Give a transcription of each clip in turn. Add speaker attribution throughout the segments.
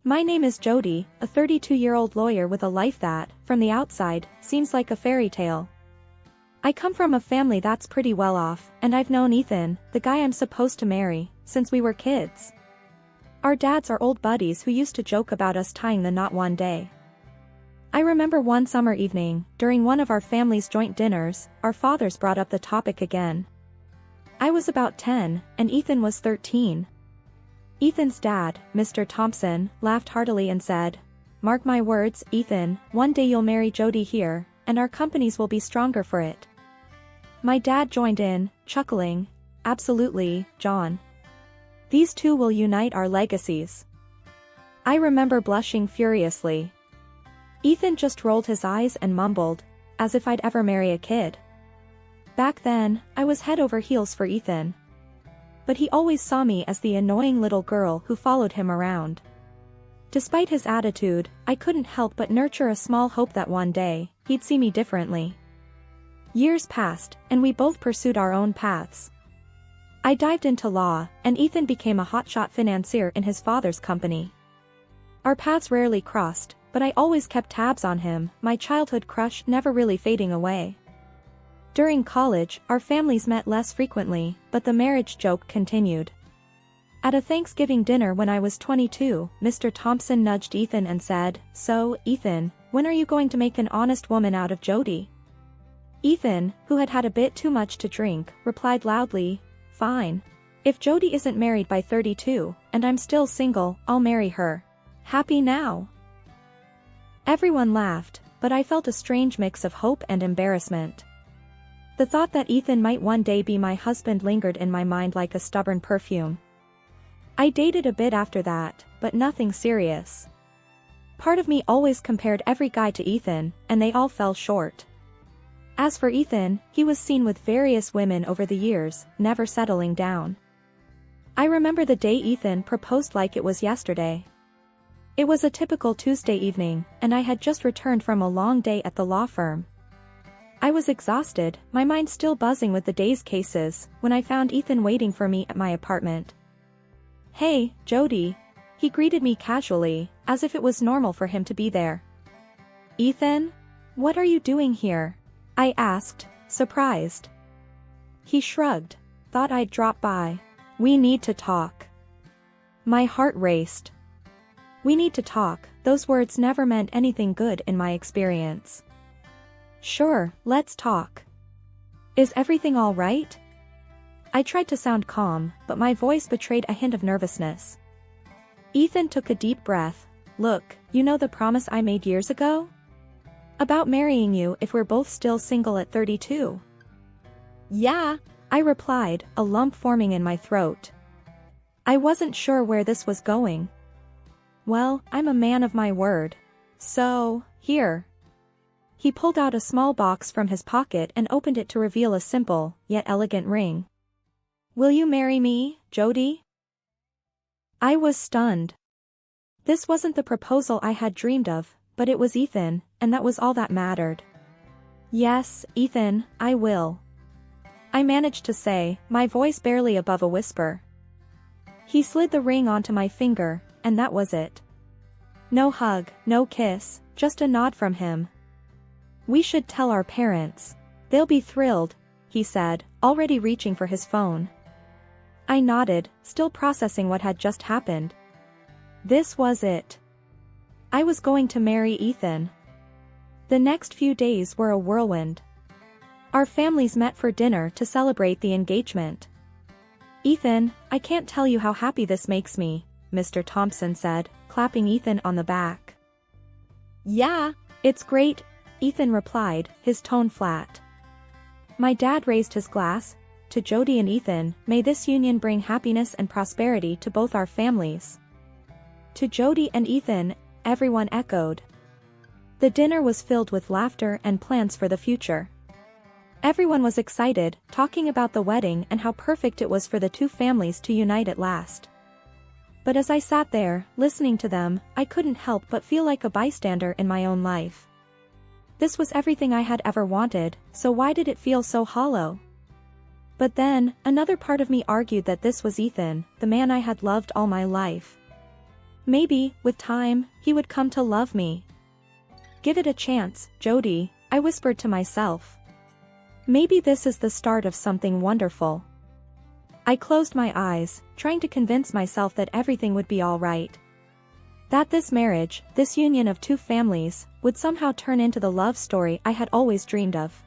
Speaker 1: My name is Jody, a 32-year-old lawyer with a life that, from the outside, seems like a fairy tale. I come from a family that's pretty well off, and I've known Ethan, the guy I'm supposed to marry, since we were kids. Our dads are old buddies who used to joke about us tying the knot one day. I remember one summer evening, during one of our family's joint dinners, our fathers brought up the topic again. I was about 10, and Ethan was 13. Ethan's dad, Mr. Thompson, laughed heartily and said, "Mark my words, Ethan, one day you'll marry Jody here, and our companies will be stronger for it." My dad joined in, chuckling, "Absolutely, John. These two will unite our legacies." I remember blushing furiously. Ethan just rolled his eyes and mumbled, as if I'd ever marry a kid. Back then, I was head over heels for Ethan. But he always saw me as the annoying little girl who followed him around. Despite his attitude, I couldn't help but nurture a small hope that one day, he'd see me differently. Years passed, and we both pursued our own paths. I dived into law, and Ethan became a hotshot financier in his father's company. Our paths rarely crossed, but I always kept tabs on him, my childhood crush never really fading away. During college, our families met less frequently, but the marriage joke continued. At a Thanksgiving dinner when I was 22, Mr. Thompson nudged Ethan and said, "So, Ethan, when are you going to make an honest woman out of Jody?" Ethan, who had had a bit too much to drink, replied loudly, "Fine. If Jody isn't married by 32, and I'm still single, I'll marry her. Happy now?" Everyone laughed, but I felt a strange mix of hope and embarrassment. The thought that Ethan might one day be my husband lingered in my mind like a stubborn perfume. I dated a bit after that, but nothing serious. Part of me always compared every guy to Ethan, and they all fell short. As for Ethan, he was seen with various women over the years, never settling down. I remember the day Ethan proposed like it was yesterday. It was a typical Tuesday evening, and I had just returned from a long day at the law firm. I was exhausted, my mind still buzzing with the day's cases, when I found Ethan waiting for me at my apartment. "Hey, Jody." He greeted me casually, as if it was normal for him to be there. "Ethan? What are you doing here?" I asked, surprised. He shrugged. "Thought I'd drop by. We need to talk." My heart raced. "We need to talk," those words never meant anything good in my experience. "Sure, let's talk. Is everything all right?" I tried to sound calm, but my voice betrayed a hint of nervousness. Ethan took a deep breath. "Look, you know the promise I made years ago? About marrying you if we're both still single at 32. "Yeah," I replied, a lump forming in my throat. I wasn't sure where this was going. "Well, I'm a man of my word. So, here." He pulled out a small box from his pocket and opened it to reveal a simple, yet elegant ring. "Will you marry me, Jody?" I was stunned. This wasn't the proposal I had dreamed of, but it was Ethan, and that was all that mattered. "Yes, Ethan, I will," I managed to say, my voice barely above a whisper. He slid the ring onto my finger, and that was it. No hug, no kiss, just a nod from him. "We should tell our parents. They'll be thrilled," he said, already reaching for his phone. I nodded, still processing what had just happened. This was it. I was going to marry Ethan. The next few days were a whirlwind. Our families met for dinner to celebrate the engagement. "Ethan, I can't tell you how happy this makes me," Mr. Thompson said, clapping Ethan on the back. "Yeah, it's great," Ethan replied, his tone flat. My dad raised his glass. "To Jody and Ethan, may this union bring happiness and prosperity to both our families." "To Jody and Ethan," everyone echoed. The dinner was filled with laughter and plans for the future. Everyone was excited, talking about the wedding and how perfect it was for the two families to unite at last. But as I sat there, listening to them, I couldn't help but feel like a bystander in my own life. This was everything I had ever wanted, so why did it feel so hollow? But then, another part of me argued that this was Ethan, the man I had loved all my life. Maybe, with time, he would come to love me. Give it a chance, Jody, I whispered to myself. Maybe this is the start of something wonderful. I closed my eyes, trying to convince myself that everything would be all right. That this marriage, this union of two families, would somehow turn into the love story I had always dreamed of.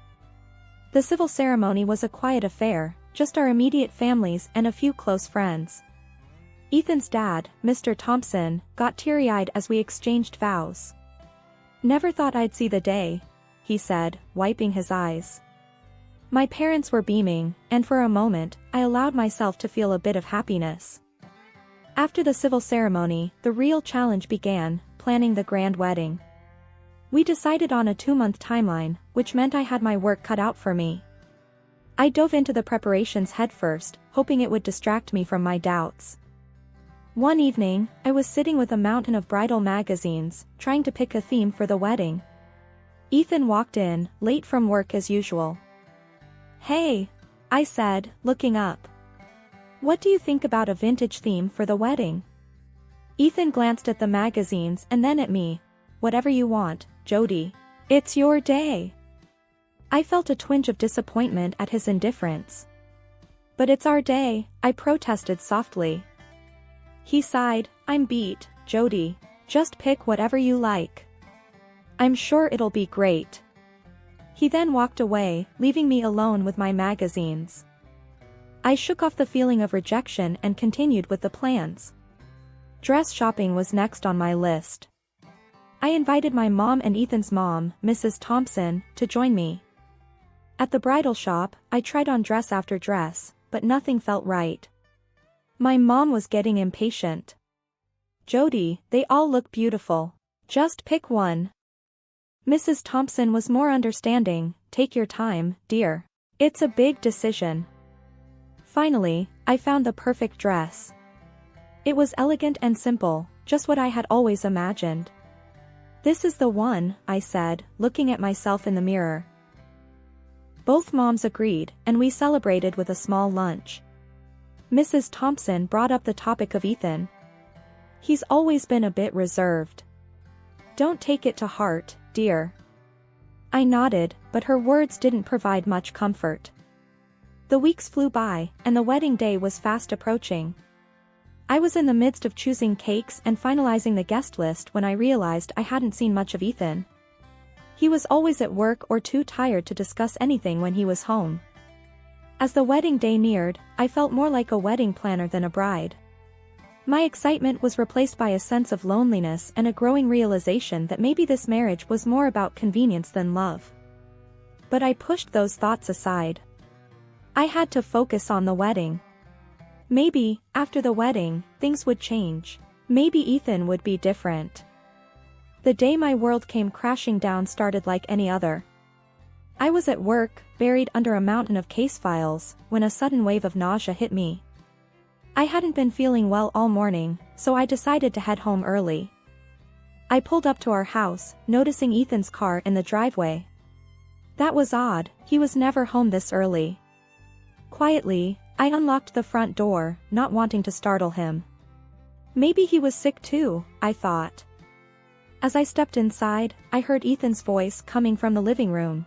Speaker 1: The civil ceremony was a quiet affair, just our immediate families and a few close friends. Ethan's dad, Mr. Thompson, got teary-eyed as we exchanged vows. "Never thought I'd see the day," he said, wiping his eyes. My parents were beaming, and for a moment, I allowed myself to feel a bit of happiness. After the civil ceremony, the real challenge began, planning the grand wedding. We decided on a 2-month timeline, which meant I had my work cut out for me. I dove into the preparations headfirst, hoping it would distract me from my doubts. One evening, I was sitting with a mountain of bridal magazines, trying to pick a theme for the wedding. Ethan walked in, late from work as usual. "Hey," I said, looking up. "What do you think about a vintage theme for the wedding?" Ethan glanced at the magazines and then at me. "Whatever you want, Jody. It's your day." I felt a twinge of disappointment at his indifference. "But it's our day," I protested softly. He sighed. "I'm beat, Jody. Just pick whatever you like. I'm sure it'll be great." He then walked away, leaving me alone with my magazines. I shook off the feeling of rejection and continued with the plans. Dress shopping was next on my list. I invited my mom and Ethan's mom, Mrs. Thompson, to join me. At the bridal shop, I tried on dress after dress, but nothing felt right. My mom was getting impatient. "Jody, they all look beautiful. Just pick one." Mrs. Thompson was more understanding. "Take your time, dear. It's a big decision." Finally, I found the perfect dress. It was elegant and simple, just what I had always imagined. "This is the one," I said, looking at myself in the mirror. Both moms agreed, and we celebrated with a small lunch. Mrs. Thompson brought up the topic of Ethan. "He's always been a bit reserved. Don't take it to heart, dear." I nodded, but her words didn't provide much comfort. The weeks flew by, and the wedding day was fast approaching. I was in the midst of choosing cakes and finalizing the guest list when I realized I hadn't seen much of Ethan. He was always at work or too tired to discuss anything when he was home. As the wedding day neared, I felt more like a wedding planner than a bride. My excitement was replaced by a sense of loneliness and a growing realization that maybe this marriage was more about convenience than love. But I pushed those thoughts aside. I had to focus on the wedding. Maybe, after the wedding, things would change. Maybe Ethan would be different. The day my world came crashing down started like any other. I was at work, buried under a mountain of case files, when a sudden wave of nausea hit me. I hadn't been feeling well all morning, so I decided to head home early. I pulled up to our house, noticing Ethan's car in the driveway. That was odd, he was never home this early. Quietly, I unlocked the front door, not wanting to startle him. Maybe he was sick too, I thought. As I stepped inside, I heard Ethan's voice coming from the living room.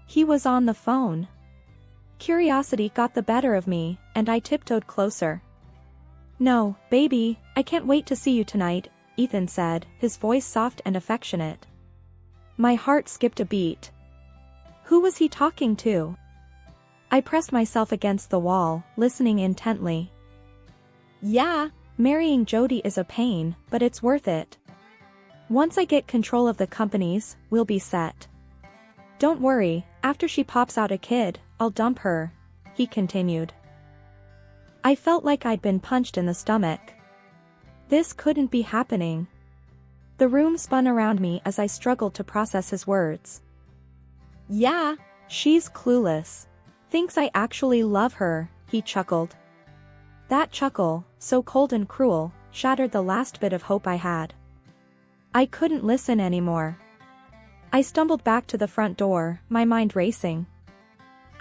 Speaker 1: He was on the phone. Curiosity got the better of me, and I tiptoed closer. "No, baby, I can't wait to see you tonight," Ethan said, his voice soft and affectionate. My heart skipped a beat. Who was he talking to? I pressed myself against the wall, listening intently. "Yeah, marrying Jody is a pain, but it's worth it. Once I get control of the companies, we'll be set. Don't worry, after she pops out a kid, I'll dump her," he continued. I felt like I'd been punched in the stomach. This couldn't be happening. The room spun around me as I struggled to process his words. "Yeah, she's clueless. Thinks I actually love her," he chuckled. That chuckle, so cold and cruel, shattered the last bit of hope I had. I couldn't listen anymore. I stumbled back to the front door, my mind racing.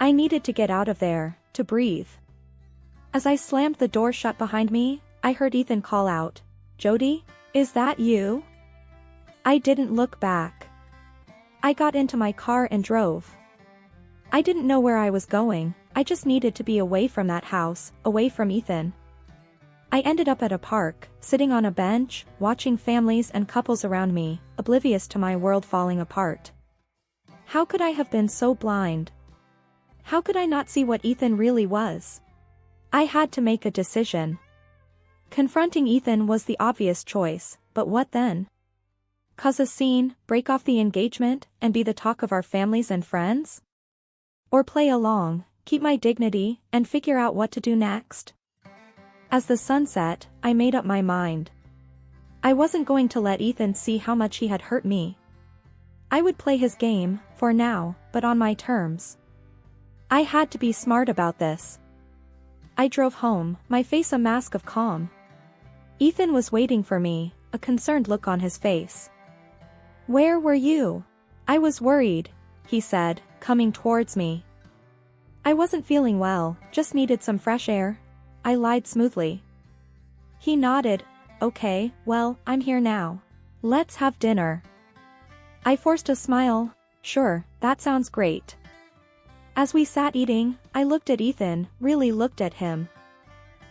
Speaker 1: I needed to get out of there, to breathe. As I slammed the door shut behind me, I heard Ethan call out, Jody? Is that you? I didn't look back. I got into my car and drove. I didn't know where I was going, I just needed to be away from that house, away from Ethan. I ended up at a park, sitting on a bench, watching families and couples around me, oblivious to my world falling apart. How could I have been so blind? How could I not see what Ethan really was? I had to make a decision. Confronting Ethan was the obvious choice, but what then? Cause a scene, break off the engagement, and be the talk of our families and friends? Or play along, keep my dignity, and figure out what to do next? As the sun set, I made up my mind. I wasn't going to let Ethan see how much he had hurt me. I would play his game, for now, but on my terms. I had to be smart about this. I drove home, my face a mask of calm. Ethan was waiting for me, a concerned look on his face. "Where were you?" "I was worried," he said, coming towards me. "I wasn't feeling well, just needed some fresh air." I lied smoothly. He nodded. "Okay, well, I'm here now. Let's have dinner." I forced a smile. "Sure, that sounds great." As we sat eating, I looked at Ethan, really looked at him.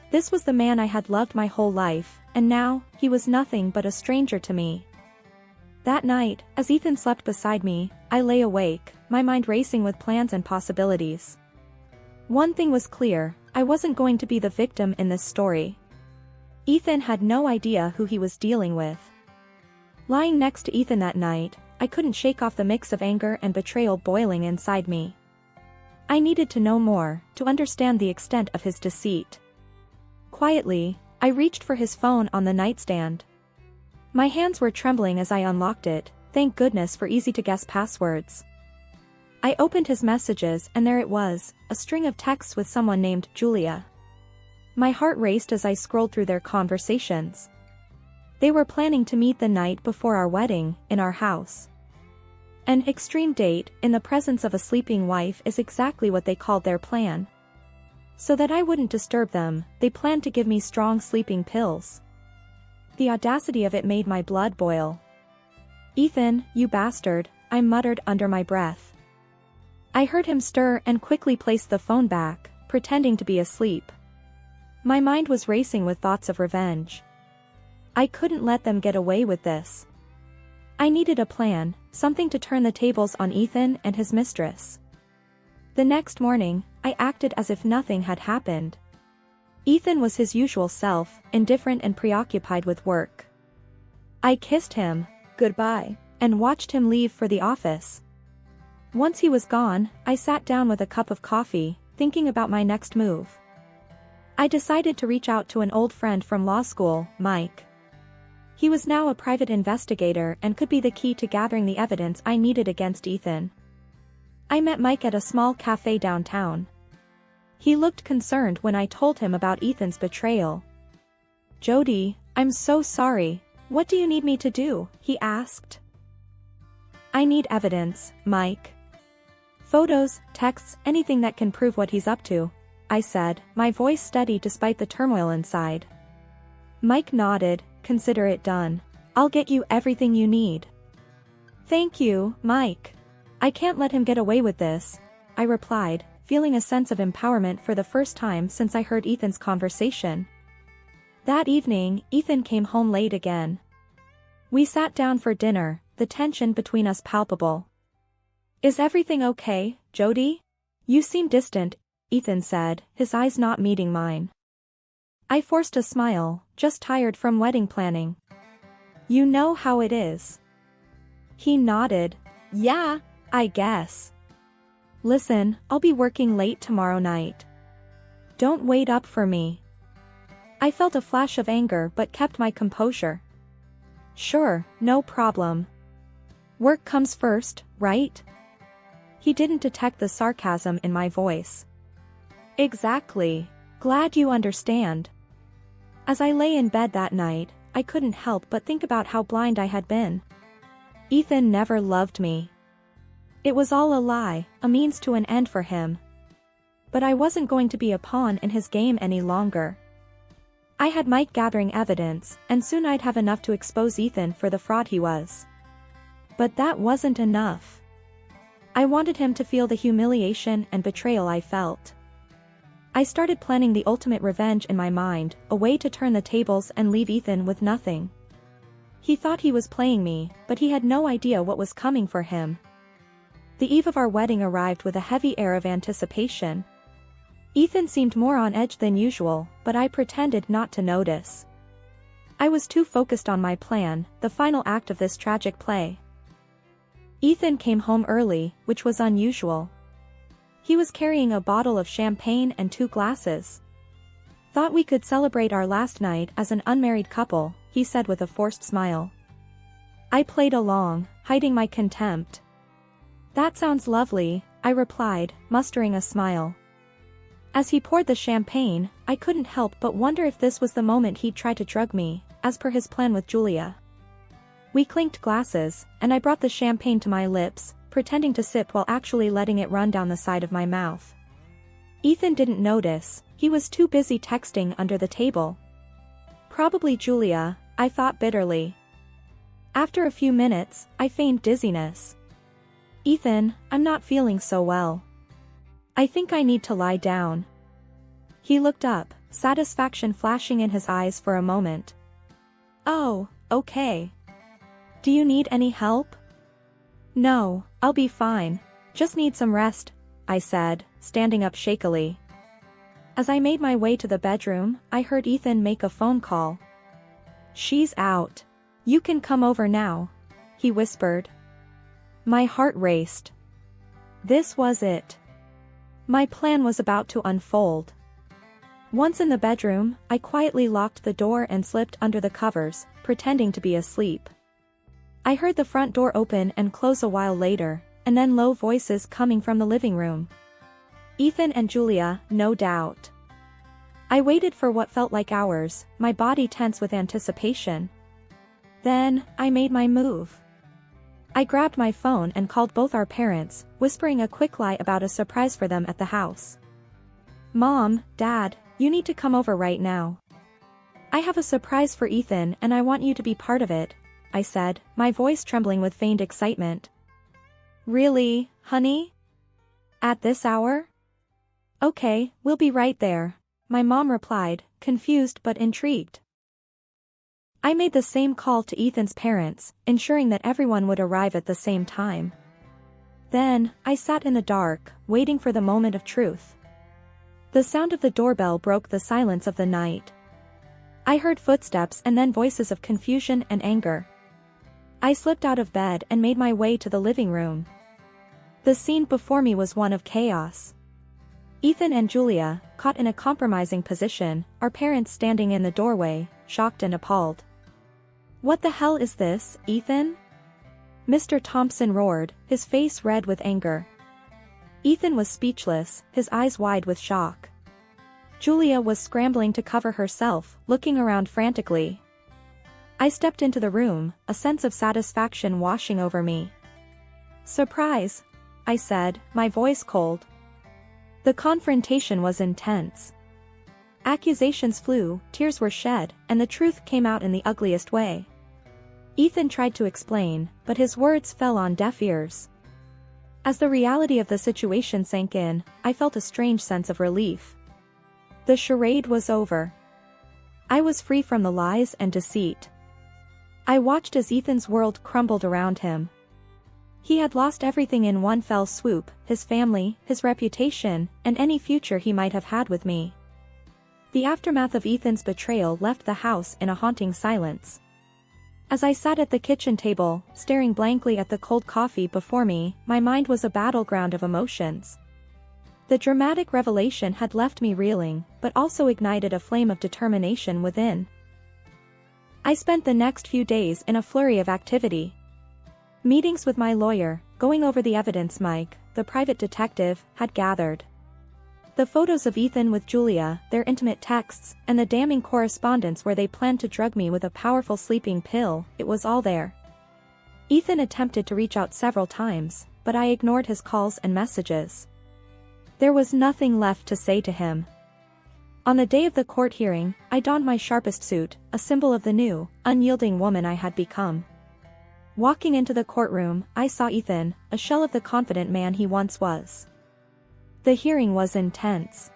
Speaker 1: This was the man I had loved my whole life, and now, he was nothing but a stranger to me. That night, as Ethan slept beside me, I lay awake, my mind racing with plans and possibilities. One thing was clear, I wasn't going to be the victim in this story. Ethan had no idea who he was dealing with. Lying next to Ethan that night, I couldn't shake off the mix of anger and betrayal boiling inside me. I needed to know more, to understand the extent of his deceit. Quietly, I reached for his phone on the nightstand. My hands were trembling as I unlocked it, thank goodness for easy-to-guess passwords. I opened his messages and there it was, a string of texts with someone named Julia. My heart raced as I scrolled through their conversations. They were planning to meet the night before our wedding, in our house. An extreme date, in the presence of a sleeping wife is exactly what they called their plan. So that I wouldn't disturb them, they planned to give me strong sleeping pills. The audacity of it made my blood boil. "Ethan, you bastard," I muttered under my breath. I heard him stir and quickly place the phone back, pretending to be asleep. My mind was racing with thoughts of revenge. I couldn't let them get away with this. I needed a plan, something to turn the tables on Ethan and his mistress. The next morning, I acted as if nothing had happened. Ethan was his usual self, indifferent and preoccupied with work. I kissed him, goodbye, and watched him leave for the office. Once he was gone, I sat down with a cup of coffee, thinking about my next move. I decided to reach out to an old friend from law school, Mike. He was now a private investigator and could be the key to gathering the evidence I needed against Ethan. I met Mike at a small cafe downtown. He looked concerned when I told him about Ethan's betrayal. "Jody, I'm so sorry. What do you need me to do?" he asked. "I need evidence, Mike. Photos, texts, anything that can prove what he's up to," I said, my voice steady despite the turmoil inside. Mike nodded. "Consider it done. I'll get you everything you need." "Thank you, Mike. I can't let him get away with this," I replied, feeling a sense of empowerment for the first time since I heard Ethan's conversation. That evening, Ethan came home late again. We sat down for dinner, the tension between us palpable. "Is everything okay, Jody? You seem distant," Ethan said, his eyes not meeting mine. I forced a smile, just tired from wedding planning. "You know how it is." He nodded. "Yeah, I guess. Listen, I'll be working late tomorrow night. Don't wait up for me." I felt a flash of anger but kept my composure. "Sure, no problem. Work comes first, right?" He didn't detect the sarcasm in my voice. "Exactly. Glad you understand." As I lay in bed that night, I couldn't help but think about how blind I had been. Ethan never loved me. It was all a lie, a means to an end for him. But I wasn't going to be a pawn in his game any longer. I had Mike gathering evidence, and soon I'd have enough to expose Ethan for the fraud he was. But that wasn't enough. I wanted him to feel the humiliation and betrayal I felt. I started planning the ultimate revenge in my mind, a way to turn the tables and leave Ethan with nothing. He thought he was playing me, but he had no idea what was coming for him. The eve of our wedding arrived with a heavy air of anticipation. Ethan seemed more on edge than usual, but I pretended not to notice. I was too focused on my plan, the final act of this tragic play. Ethan came home early, which was unusual. He was carrying a bottle of champagne and 2 glasses. "Thought we could celebrate our last night as an unmarried couple," he said with a forced smile. I played along, hiding my contempt. "That sounds lovely," I replied, mustering a smile. As he poured the champagne, I couldn't help but wonder if this was the moment he'd try to drug me, as per his plan with Julia. We clinked glasses, and I brought the champagne to my lips, pretending to sip while actually letting it run down the side of my mouth. Ethan didn't notice, he was too busy texting under the table. Probably Julia, I thought bitterly. After a few minutes, I feigned dizziness. "Ethan, I'm not feeling so well. I think I need to lie down." He looked up, satisfaction flashing in his eyes for a moment. "Oh, okay. Do you need any help?" "No, I'll be fine. Just need some rest," I said, standing up shakily. As I made my way to the bedroom, I heard Ethan make a phone call. "She's out. You can come over now," he whispered. My heart raced. This was it. My plan was about to unfold. Once in the bedroom, I quietly locked the door and slipped under the covers, pretending to be asleep. I heard the front door open and close a while later, and then low voices coming from the living room. Ethan and Julia, no doubt. I waited for what felt like hours, my body tense with anticipation. Then, I made my move. I grabbed my phone and called both our parents, whispering a quick lie about a surprise for them at the house. "Mom, Dad, you need to come over right now. I have a surprise for Ethan and I want you to be part of it," I said, my voice trembling with feigned excitement. "Really, honey? At this hour?" "Okay, we'll be right there," my mom replied, confused but intrigued. I made the same call to Ethan's parents, ensuring that everyone would arrive at the same time. Then, I sat in the dark, waiting for the moment of truth. The sound of the doorbell broke the silence of the night. I heard footsteps and then voices of confusion and anger. I slipped out of bed and made my way to the living room. The scene before me was one of chaos. Ethan and Julia, caught in a compromising position, our parents standing in the doorway, shocked and appalled. "What the hell is this, Ethan?" Mr. Thompson roared, his face red with anger. Ethan was speechless, his eyes wide with shock. Julia was scrambling to cover herself, looking around frantically. I stepped into the room, a sense of satisfaction washing over me. "Surprise," I said, my voice cold. The confrontation was intense. Accusations flew, tears were shed, and the truth came out in the ugliest way. Ethan tried to explain, but his words fell on deaf ears. As the reality of the situation sank in, I felt a strange sense of relief. The charade was over. I was free from the lies and deceit. I watched as Ethan's world crumbled around him. He had lost everything in one fell swoop, his family, his reputation, and any future he might have had with me. The aftermath of Ethan's betrayal left the house in a haunting silence. As I sat at the kitchen table, staring blankly at the cold coffee before me, my mind was a battleground of emotions. The dramatic revelation had left me reeling, but also ignited a flame of determination within. I spent the next few days in a flurry of activity. Meetings with my lawyer, going over the evidence Mike, the private detective, had gathered. The photos of Ethan with Julia, their intimate texts, and the damning correspondence where they planned to drug me with a powerful sleeping pill, it was all there. Ethan attempted to reach out several times, but I ignored his calls and messages. There was nothing left to say to him. On the day of the court hearing, I donned my sharpest suit, a symbol of the new, unyielding woman I had become. Walking into the courtroom, I saw Ethan, a shell of the confident man he once was. The hearing was intense.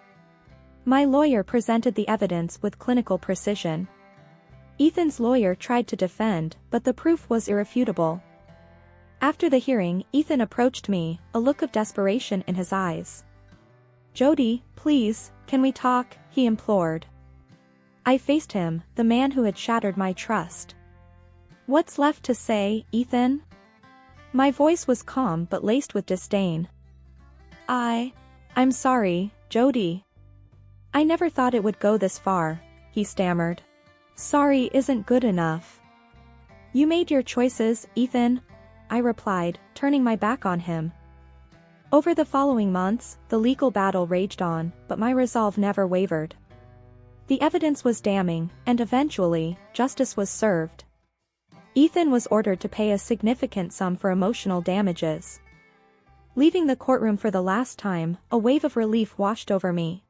Speaker 1: My lawyer presented the evidence with clinical precision. Ethan's lawyer tried to defend, but the proof was irrefutable. After the hearing, Ethan approached me, a look of desperation in his eyes. "Jody, please, can we talk?" he implored. I faced him, the man who had shattered my trust. "What's left to say, Ethan?" My voice was calm but laced with disdain. I'm sorry, Jody. I never thought it would go this far," he stammered. "Sorry isn't good enough." "You made your choices, Ethan," I replied, turning my back on him. Over the following months, the legal battle raged on, but my resolve never wavered. The evidence was damning, and eventually, justice was served. Ethan was ordered to pay a significant sum for emotional damages. Leaving the courtroom for the last time, a wave of relief washed over me.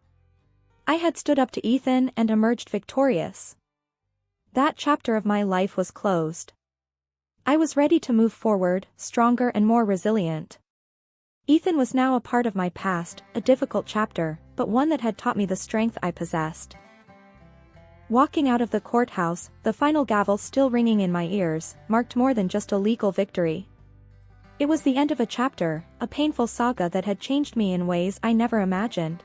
Speaker 1: I had stood up to Ethan and emerged victorious. That chapter of my life was closed. I was ready to move forward, stronger and more resilient. Ethan was now a part of my past, a difficult chapter, but one that had taught me the strength I possessed. Walking out of the courthouse, the final gavel still ringing in my ears, marked more than just a legal victory. It was the end of a chapter, a painful saga that had changed me in ways I never imagined.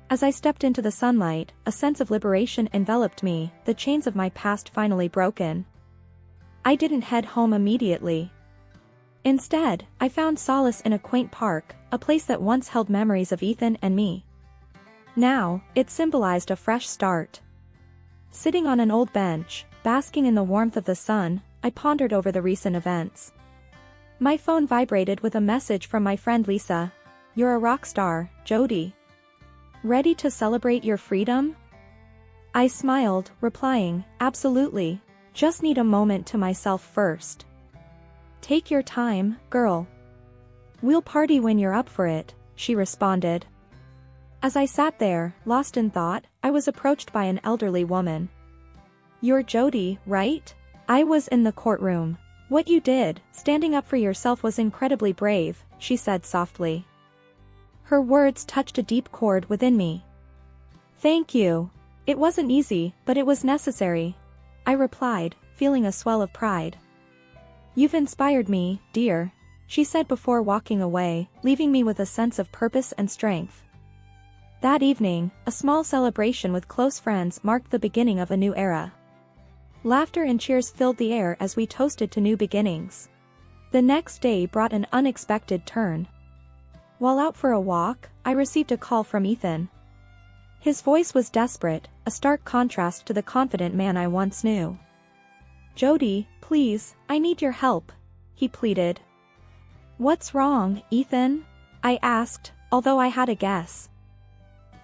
Speaker 1: As I stepped into the sunlight, a sense of liberation enveloped me, the chains of my past finally broken. I didn't head home immediately. Instead, I found solace in a quaint park, a place that once held memories of Ethan and me. Now, it symbolized a fresh start. Sitting on an old bench, basking in the warmth of the sun, I pondered over the recent events. My phone vibrated with a message from my friend Lisa. "You're a rock star, Jody. Ready to celebrate your freedom?" I smiled, replying, "Absolutely. Just need a moment to myself first." "Take your time, girl. We'll party when you're up for it," she responded. As I sat there, lost in thought, I was approached by an elderly woman. "You're Jody, right?" I was in the courtroom. "What you did, standing up for yourself, was incredibly brave," she said softly. Her words touched a deep chord within me. "Thank you. It wasn't easy, but it was necessary," I replied, feeling a swell of pride. "You've inspired me, dear," she said before walking away, leaving me with a sense of purpose and strength. That evening, a small celebration with close friends marked the beginning of a new era. Laughter and cheers filled the air as we toasted to new beginnings. The next day brought an unexpected turn. While out for a walk, I received a call from Ethan. His voice was desperate, a stark contrast to the confident man I once knew. "Jody, please, I need your help," he pleaded. "What's wrong, Ethan?" I asked, although I had a guess.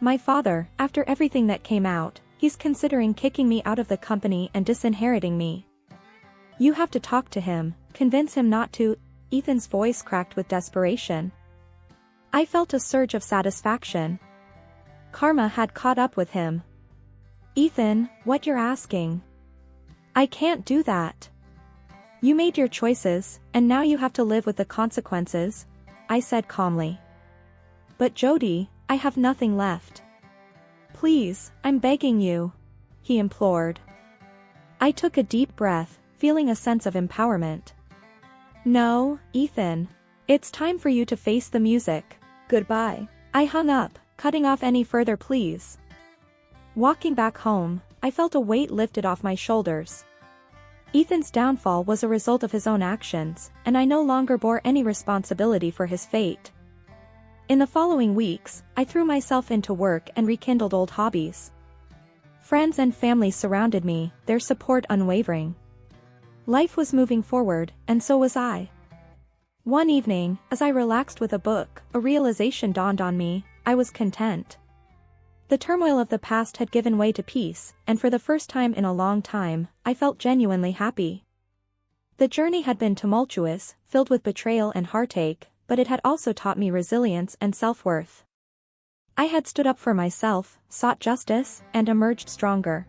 Speaker 1: "My father, after everything that came out, he's considering kicking me out of the company and disinheriting me. You have to talk to him, convince him not to." Ethan's voice cracked with desperation. I felt a surge of satisfaction. Karma had caught up with him. "Ethan, what you're asking? I can't do that. You made your choices, and now you have to live with the consequences," I said calmly. "But Jody, I have nothing left. Please, I'm begging you," he implored. I took a deep breath, feeling a sense of empowerment. "No, Ethan. It's time for you to face the music. Goodbye." I hung up, cutting off any further pleas. Walking back home, I felt a weight lifted off my shoulders. Ethan's downfall was a result of his own actions, and I no longer bore any responsibility for his fate. In the following weeks, I threw myself into work and rekindled old hobbies. Friends and family surrounded me, their support unwavering. Life was moving forward, and so was I. One evening, as I relaxed with a book, a realization dawned on me: I was content. The turmoil of the past had given way to peace, and for the first time in a long time, I felt genuinely happy. The journey had been tumultuous, filled with betrayal and heartache, but it had also taught me resilience and self-worth. I had stood up for myself, sought justice, and emerged stronger.